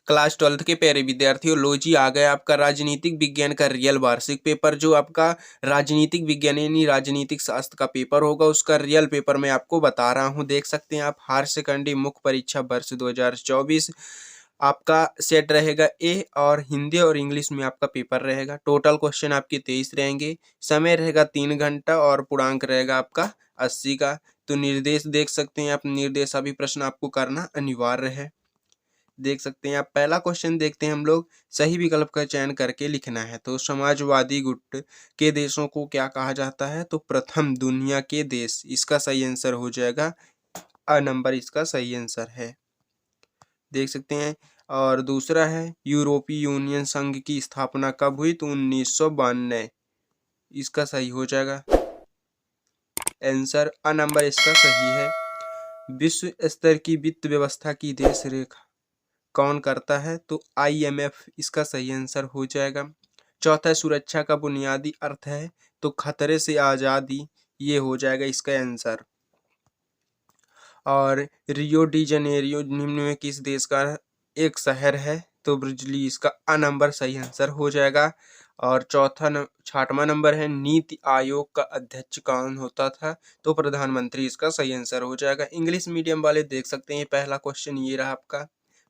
Class 12th के प्यारे विद्यार्थियों, लो जी आ गया आपका राजनीतिक विज्ञान का रियल वार्षिक पेपर। जो आपका राजनीतिक विज्ञान यानी राजनीतिक शास्त्र का पेपर होगा, उसका रियल पेपर मैं आपको बता रहा हूं। देख सकते हैं आप, हायर सेकेंडरी मुख्य परीक्षा वर्ष 2024 आपका सेट रहेगा ए, और हिंदी और इंग्लिश में आपका पेपर रहेगा। टोटल क्वेश्चन आपके 23 रहेंगे, समय रहेगा 3 घंटा और पूर्णांक रहेगा आपका 80 का। तो निर्देश देख सकते हैं आप, निर्देश अभी प्रश्न आपको करना अनिवार्य है। देख सकते हैं आप, पहला क्वेश्चन देखते हैं हम लोग। सही विकल्प का चयन करके लिखना है। तो समाजवादी गुट के देशों को क्या कहा जाता है? तो प्रथम दुनिया के देश, इसका सही आंसर हो जाएगा अ नंबर, इसका सही आंसर है। देख सकते हैं। और दूसरा है, यूरोपीय यूनियन संघ की स्थापना कब हुई? तो 1992, इसका सही हो जाएगा आंसर अ नंबर, इसका सही है। विश्व स्तर की वित्त व्यवस्था की देश रेखा कौन करता है? तो IMF, इसका सही आंसर हो जाएगा। चौथा, सुरक्षा का बुनियादी अर्थ है? तो खतरे से आजादी, ये हो जाएगा इसका आंसर। और रियो डी जनेरियो निम्न में किस देश का एक शहर है? तो ब्राजील, इसका अ नंबर सही आंसर हो जाएगा। और छठवां नंबर है, नीति आयोग का अध्यक्ष कौन होता था? तो प्रधानमंत्री, इसका सही आंसर हो जाएगा। इंग्लिश मीडियम वाले देख सकते हैं, पहला क्वेश्चन ये रहा आपका,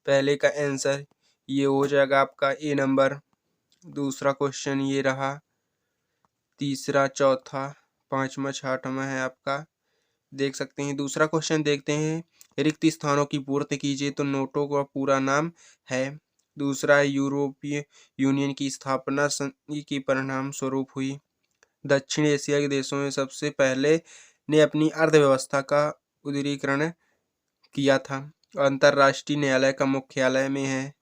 पहले का आंसर ये हो जाएगा आपका ए नंबर। दूसरा क्वेश्चन ये रहा, तीसरा, चौथा, पांचवा, छठवां है आपका। देख सकते हैं। दूसरा क्वेश्चन देखते हैं, रिक्त स्थानों की पूर्ति कीजिए। तो नोटो का पूरा नाम है। दूसरा, यूरोपीय यूनियन की स्थापना संधि के परिणाम स्वरूप हुई। दक्षिण एशिया के देशों में सबसे पहले ने अपनी अर्थव्यवस्था का उदारीकरण किया था। अंतर्राष्ट्रीय न्यायालय का मुख्यालय में है।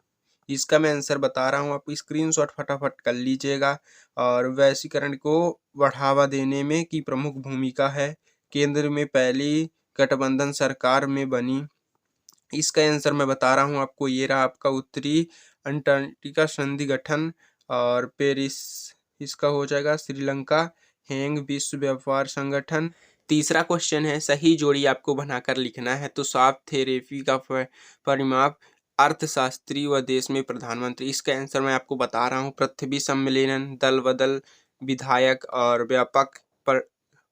इसका मैं आंसर बता रहा हूँ, आप स्क्रीनशॉट फटाफट कर लीजिएगा। और वैश्वीकरण को बढ़ावा देने में की प्रमुख भूमिका है। केंद्र में पहली गठबंधन सरकार में बनी। इसका आंसर मैं बता रहा हूँ आपको, ये रहा आपका उत्तरी अंटार्कटिका संधि गठन। और पेरिस, इसका हो जाएगा। श्रीलंका, हैंग विश्व व्यापार संगठन। तीसरा क्वेश्चन है, सही जोड़ी आपको बनाकर लिखना है। तो शॉक थेरेपी का परिमाप अर्थशास्त्री व देश में प्रधानमंत्री, इसका आंसर मैं आपको बता रहा हूँ। पृथ्वी सम्मेलन, दल बदल विधायक और व्यापक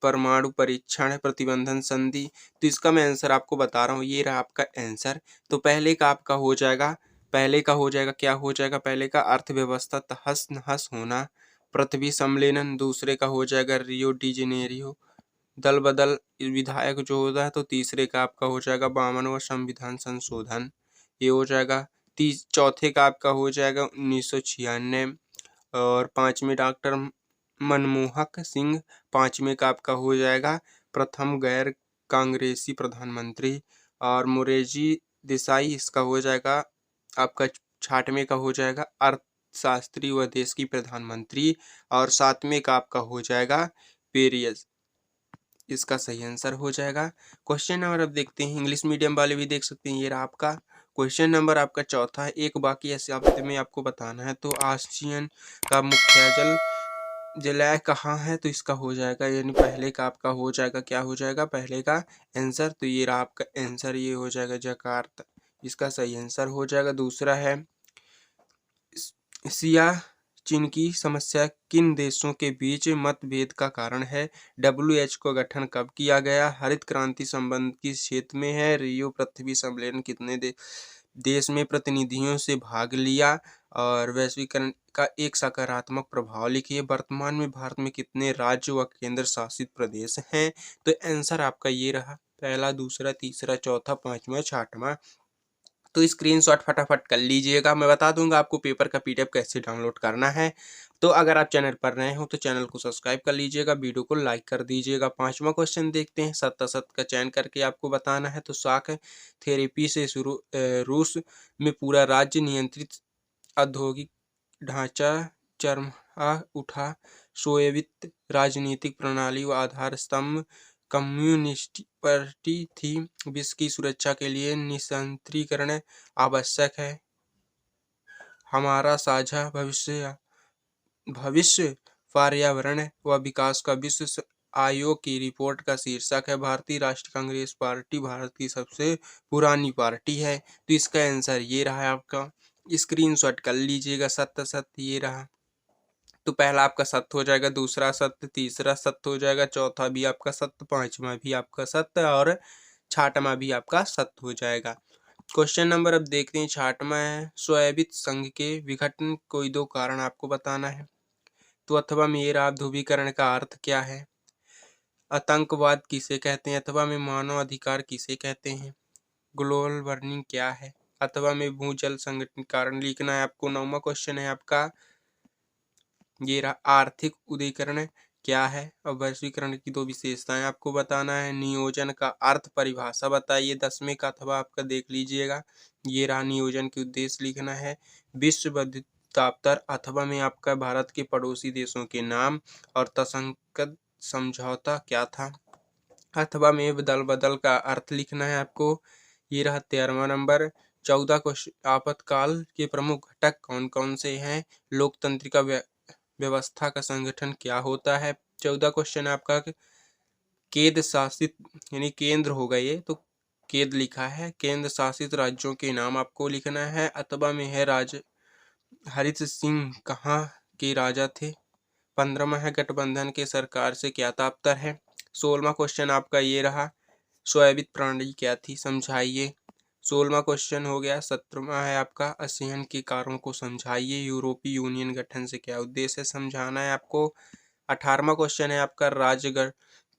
परमाणु परीक्षण प्रतिबंधन संधि। तो इसका मैं आंसर आपको बता रहा हूँ, ये रहा आपका आंसर। तो पहले का आपका हो जाएगा, पहले का हो जाएगा, क्या हो जाएगा? पहले का अर्थव्यवस्था तहस नहस होना, पृथ्वी सम्मेलन। दूसरे का हो जाएगा रियो डी जेनेरियो, दल बदल विधायक जो होता है। तो तीसरे का आपका हो जाएगा 52वां संविधान संशोधन, ये हो जाएगा। चौथे का आपका हो जाएगा 1996। और पांचवें डॉक्टर मनमोहक सिंह, पांचवें का आपका हो जाएगा प्रथम गैर कांग्रेसी प्रधानमंत्री। और मोरारजी देसाई, इसका हो जाएगा आपका छठवें का हो जाएगा अर्थशास्त्री व देश की प्रधानमंत्री। और सातवें का आपका हो जाएगा पेरिस, इसका सही आंसर हो जाएगा। क्वेश्चन नंबर अब देखते हैं, इंग्लिश मीडियम वाले भी देख सकते हैं, ये रहा आपका क्वेश्चन नंबर आपका चौथा है। एक बाकी शब्द में आपको बताना है। तो आसियान का मुख्य जलय कहाँ है? तो इसका हो जाएगा, यानी पहले का आपका हो जाएगा, क्या हो जाएगा पहले का आंसर? तो ये रहा आपका आंसर, ये हो जाएगा जकार्ता, इसका सही आंसर हो जाएगा। दूसरा है, सियाचिन की समस्या किन देशों के बीच मतभेद का कारण है? WHO का गठन कब किया गया? हरित क्रांति संबंध किस क्षेत्र में है? रियो पृथ्वी सम्मेलन कितने देश में प्रतिनिधियों से भाग लिया? और वैश्वीकरण का एक सकारात्मक प्रभाव लिखिए। वर्तमान में भारत में कितने राज्य व केंद्र शासित प्रदेश हैं? तो आंसर आपका ये रहा, पहला, दूसरा, तीसरा, चौथा, पांचवा, छठवां। तो स्क्रीनशॉट फटाफट कर लीजिएगा। मैं बता दूंगा आपको पेपर का PDF कैसे डाउनलोड करना है। तो अगर आप चैनल पर नए हो तो चैनल को सब्सक्राइब कर लीजिएगा, वीडियो को लाइक कर दीजिएगा। पांचवा क्वेश्चन देखते हैं, सत्तासत का चयन करके आपको बताना है। तो शॉक थेरेपी से रूस में पूरा राज्य नियंत्रित औद्योगिक ढांचा चरमरा उठा। सोवियत राजनीतिक प्रणाली व आधार स्तंभ कम्युनिस्ट पार्टी थी। विश्व की सुरक्षा के लिए निशस्त्रीकरण आवश्यक है। हमारा साझा भविष्य पर्यावरण व विकास का विश्व आयोग की रिपोर्ट का शीर्षक है। भारतीय राष्ट्रीय कांग्रेस पार्टी भारत की सबसे पुरानी पार्टी है। तो इसका आंसर ये रहा है आपका। स्क्रीनशॉट कर लीजिएगा। सत्य सत्य ये रहा। तो पहला आपका सत्य हो जाएगा, दूसरा सत्य, तीसरा सत्य हो जाएगा, चौथा भी आपका सत्य, पांचवा भी आपका सत्य और छठवां भी आपका सत्य हो जाएगा। क्वेश्चन नंबर अब देखते हैं छठवां है, सोयाबीन संघ के विघटन कोई दो कारण आपको बताना है। तो अथवा मेरा ध्रुवीकरण का अर्थ क्या है, आतंकवाद किसे कहते हैं, अथवा में मानव अधिकार किसे कहते हैं, ग्लोबल वार्मिंग क्या है, अथवा में भूजल संगठन कारण लिखना है आपको। 9वां क्वेश्चन है आपका ये रहा, आर्थिक उदारीकरण क्या है और वैश्वीकरण की दो विशेषताएं आपको बताना है। नियोजन का अर्थ परिभाषा बताइए। 10वें का अथवा आपका देख लीजिएगा, ये रहा नियोजन के उद्देश्य लिखना है। विश्व बौद्धिक दफ्तर अथवा में आपका भारत के पड़ोसी देशों के नाम और तथाकथित समझौता क्या था, अथवा में दल बदल का अर्थ लिखना है आपको। ये रहा 13वां नंबर। 14 क्वेश्चन, आपातकाल के प्रमुख घटक कौन कौन से हैं, लोकतंत्र का व्यवस्था का संगठन क्या होता है। 14 क्वेश्चन आपका केंद्र शासित यानी केंद्र होगा ये, तो केंद्र लिखा है, केंद्र शासित राज्यों के नाम आपको लिखना है। अथवा में है राज हरित सिंह कहाँ के राजा थे। 15वां है गठबंधन के सरकार से क्या तात्पर्य है। 16वां क्वेश्चन आपका ये रहा, सोयाबीन प्रणाली क्या थी समझाइए। 16वां क्वेश्चन हो गया। 17वां है आपका असहन के कारणों को समझाइए, यूरोपीय यूनियन गठन से क्या उद्देश्य है समझाना है आपको। 18वां क्वेश्चन है आपका राज्य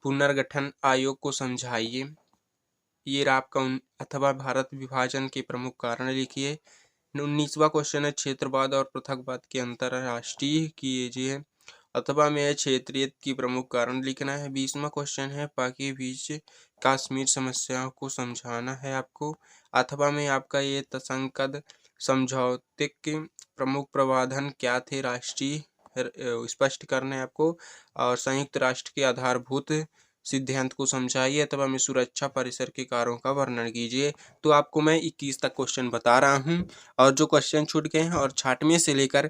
पुनर्गठन आयोग को समझाइए। ये रहा आपका अथवा भारत विभाजन के प्रमुख कारण लिखिए। 19वां क्वेश्चन है क्षेत्रवाद और पृथकवाद के अंतरराष्ट्रीय कीजिए, अथवा में है क्षेत्रीय की प्रमुख कारण लिखना है। 20वां क्वेश्चन है पाक के बीच कश्मीर समस्याओं को समझाना है आपको, अथवा में आपका ये तथाकथित समझौते के प्रमुख प्रावधान क्या थे, राष्ट्रीय स्पष्ट करना है आपको। और संयुक्त राष्ट्र के आधारभूत सिद्धांत को समझाइए, अथवा में सुरक्षा परिसर के कार्यों का वर्णन कीजिए। तो आपको मैं 21 तक क्वेश्चन बता रहा हूँ, और जो क्वेश्चन छूट गए हैं और 6वें से लेकर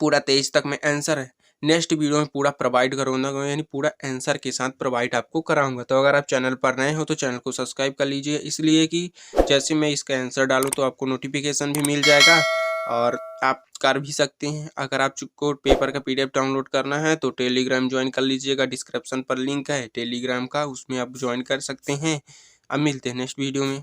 पूरा 23 तक मैं आंसर है नेक्स्ट वीडियो में पूरा प्रोवाइड करूँगा, यानी पूरा आंसर के साथ प्रोवाइड आपको कराऊंगा। तो अगर आप चैनल पर नए हो तो चैनल को सब्सक्राइब कर लीजिए, इसलिए कि जैसे मैं इसका आंसर डालूँ तो आपको नोटिफिकेशन भी मिल जाएगा और आप कर भी सकते हैं। अगर आपको पेपर का PDF डाउनलोड करना है तो टेलीग्राम ज्वाइन कर लीजिएगा, डिस्क्रिप्शन पर लिंक है टेलीग्राम का, उसमें आप ज्वाइन कर सकते हैं। अब मिलते हैं नेक्स्ट वीडियो में।